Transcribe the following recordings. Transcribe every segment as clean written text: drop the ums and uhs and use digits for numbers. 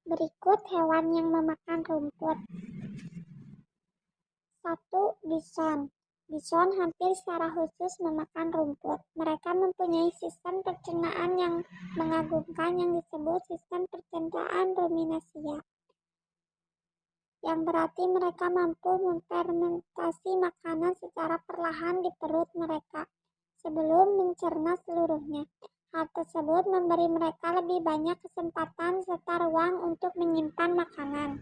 Berikut hewan yang memakan rumput. 1. Bison. Bison hampir secara khusus memakan rumput. Mereka mempunyai sistem pencernaan yang mengagumkan yang disebut sistem pencernaan ruminansia, yang berarti mereka mampu memfermentasi makanan secara perlahan di perut mereka sebelum mencerna seluruhnya. Hal tersebut memberi mereka lebih banyak kesempatan serta ruang untuk menyimpan makanan.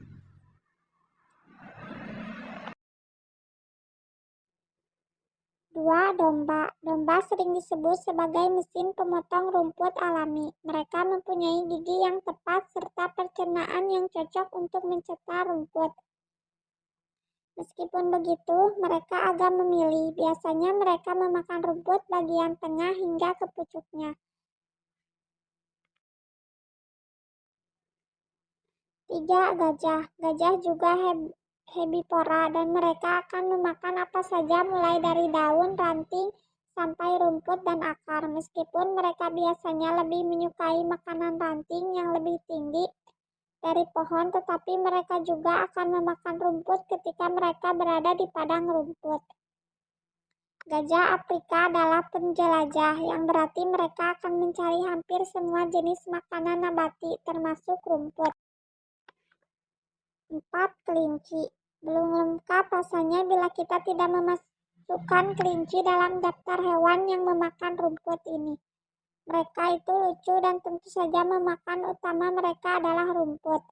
2. Domba. Domba sering disebut sebagai mesin pemotong rumput alami. Mereka mempunyai gigi yang tepat serta pencernaan yang cocok untuk mencetak rumput. Meskipun begitu, mereka agak memilih. Biasanya mereka memakan rumput bagian tengah hingga ke pucuknya. 3. Gajah. Gajah juga herbivora dan mereka akan memakan apa saja mulai dari daun, ranting, sampai rumput dan akar. Meskipun mereka biasanya lebih menyukai makanan ranting yang lebih tinggi dari pohon, tetapi mereka juga akan memakan rumput ketika mereka berada di padang rumput. Gajah Afrika adalah penjelajah, yang berarti mereka akan mencari hampir semua jenis makanan nabati, termasuk rumput. 4. Kelinci. Belum lengkap rasanya bila kita tidak memasukkan kelinci dalam daftar hewan yang memakan rumput ini. Mereka itu lucu dan tentu saja memakan utama mereka adalah rumput.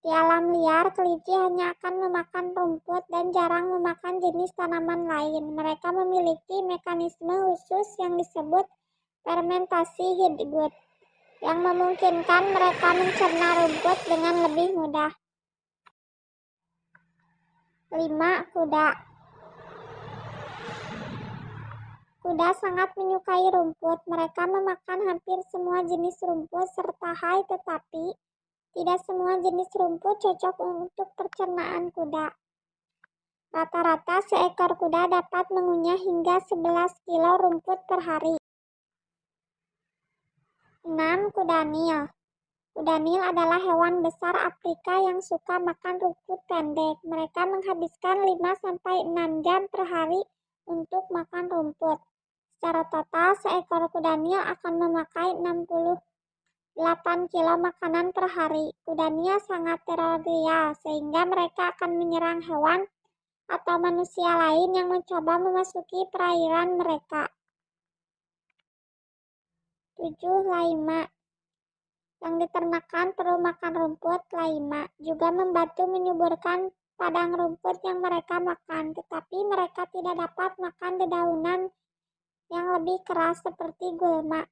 Di alam liar, kelinci hanya akan memakan rumput dan jarang memakan jenis tanaman lain. Mereka memiliki mekanisme khusus yang disebut fermentasi hidup, yang memungkinkan mereka mencerna rumput dengan lebih mudah. 5. Kuda. Kuda sangat menyukai rumput. Mereka memakan hampir semua jenis rumput serta hai, tetapi tidak semua jenis rumput cocok untuk pencernaan kuda. Rata-rata seekor kuda dapat mengunyah hingga 11 kilo rumput per hari. 6. Kuda Nil. Kuda Nil adalah hewan besar Afrika yang suka makan rumput pendek. Mereka menghabiskan 5-6 jam per hari untuk makan rumput. Secara total, seekor kuda Nil akan memakai 68 kilo makanan per hari. Kuda Nil sangat teritorial, sehingga mereka akan menyerang hewan atau manusia lain yang mencoba memasuki perairan mereka. 7. Laima. Yang diternakan perlu makan rumput. Laima juga membantu menyuburkan padang rumput yang mereka makan, tetapi mereka tidak dapat makan dedaunan yang lebih keras seperti gulma.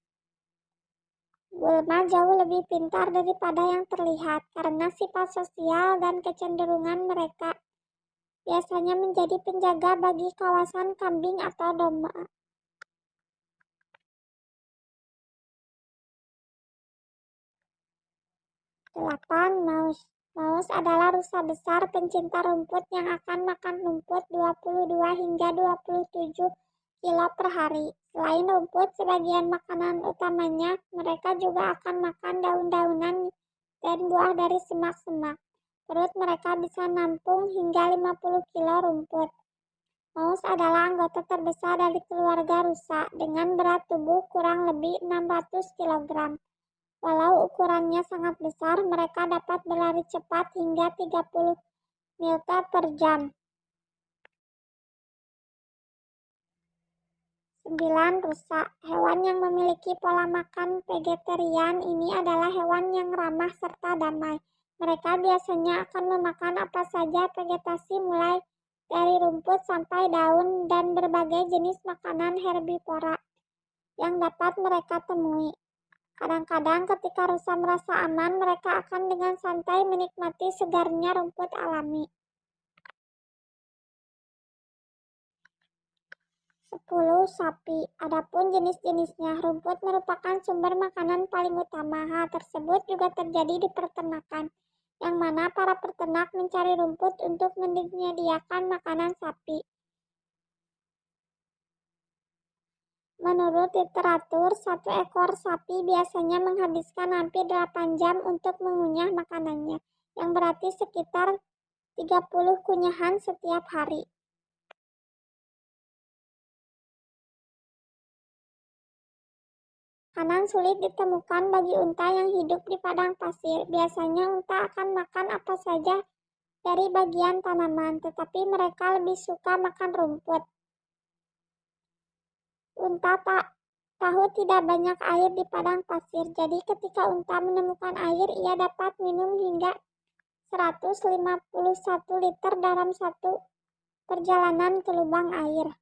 Gulma jauh lebih pintar daripada yang terlihat karena sifat sosial dan kecenderungan mereka biasanya menjadi penjaga bagi kawasan kambing atau domba. 8. Maus. Maus adalah rusa besar pencinta rumput yang akan makan rumput 22 hingga 27 kilo per hari. Selain rumput, sebagian makanan utamanya, mereka juga akan makan daun-daunan dan buah dari semak-semak. Perut mereka bisa nampung hingga 50 kilo rumput. Maus adalah anggota terbesar dari keluarga rusa dengan berat tubuh kurang lebih 600 kg. Walau ukurannya sangat besar, mereka dapat berlari cepat hingga 30 mil per jam. 9. Rusa. Hewan yang memiliki pola makan vegetarian ini adalah hewan yang ramah serta damai. Mereka biasanya akan memakan apa saja vegetasi mulai dari rumput sampai daun dan berbagai jenis makanan herbivora yang dapat mereka temui. Kadang-kadang ketika rusa merasa aman, mereka akan dengan santai menikmati segarnya rumput alami. 10. Sapi. Adapun jenis-jenisnya, rumput merupakan sumber makanan paling utama. Hal tersebut juga terjadi di peternakan, yang mana para peternak mencari rumput untuk menyediakan makanan sapi. Menurut literatur, satu ekor sapi biasanya menghabiskan hampir 8 jam untuk mengunyah makanannya, yang berarti sekitar 30 kunyahan setiap hari. Makanan sulit ditemukan bagi unta yang hidup di padang pasir. Biasanya unta akan makan apa saja dari bagian tanaman, tetapi mereka lebih suka makan rumput. Unta tak tahu tidak banyak air di padang pasir, jadi ketika unta menemukan air, ia dapat minum hingga 151 liter dalam satu perjalanan ke lubang air.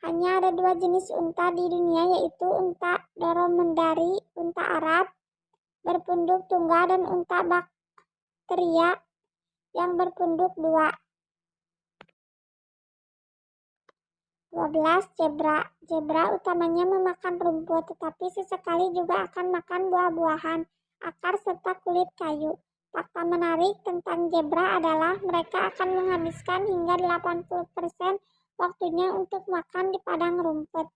Hanya ada dua jenis unta di dunia, yaitu unta dromedari, unta Arab, berpunduk tunggal, dan unta Bactria yang berpunduk dua. 12. Zebra. Zebra utamanya memakan rumput, tetapi sesekali juga akan makan buah-buahan, akar, serta kulit kayu. Fakta menarik tentang zebra adalah mereka akan menghabiskan hingga 80% waktunya untuk makan di padang rumput.